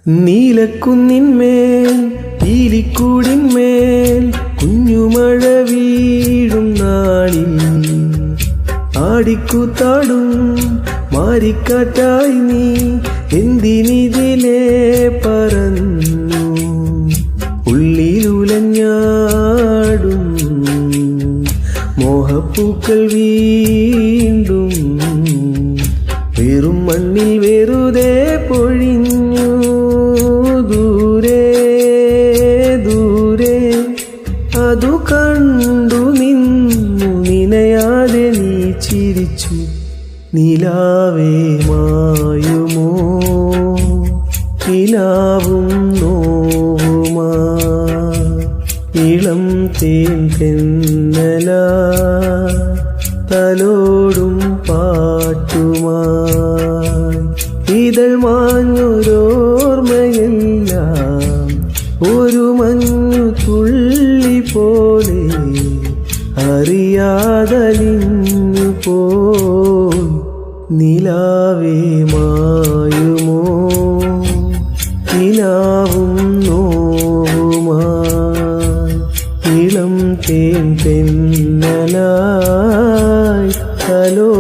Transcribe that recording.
നീലക്കുന്നിന്മേൽ പീലിക്കൂടിന്മേൽ കുഞ്ഞുമഴ വീഴും നാളിൽ ആടിക്കൂത്താടും മാരിക്കാറ്റായി നീ എന്തിനിതിലേ പറന്നു ഉള്ളിലുലഞ്ഞാടും മോഹപ്പൂക്കൾ വീണ്ടും വെറും മണ്ണിൽ വെറുതെ പൊഴിഞ്ഞു ദൂരെ ദൂരെ അതു കണ്ടു നിന്നു നിനയാതെ നീ ചിരിച്ചു നിലാവേ മായുമോ നിലാവും നോവുമാ ഇളം തേൻ തെന്നല തലോടും പാട്ടുമായി ഇതൾ മാഞ്ഞൊരോർമ്മയെല്ലാം ഒരു മഞ്ഞു തുള്ളി പോലെ അറിയാതലിഞ്ഞു പോയി നിലാവേ മായുമോ നിലാവും നോവുമായി ഇളം തേൻ തെന്നലായി തലോ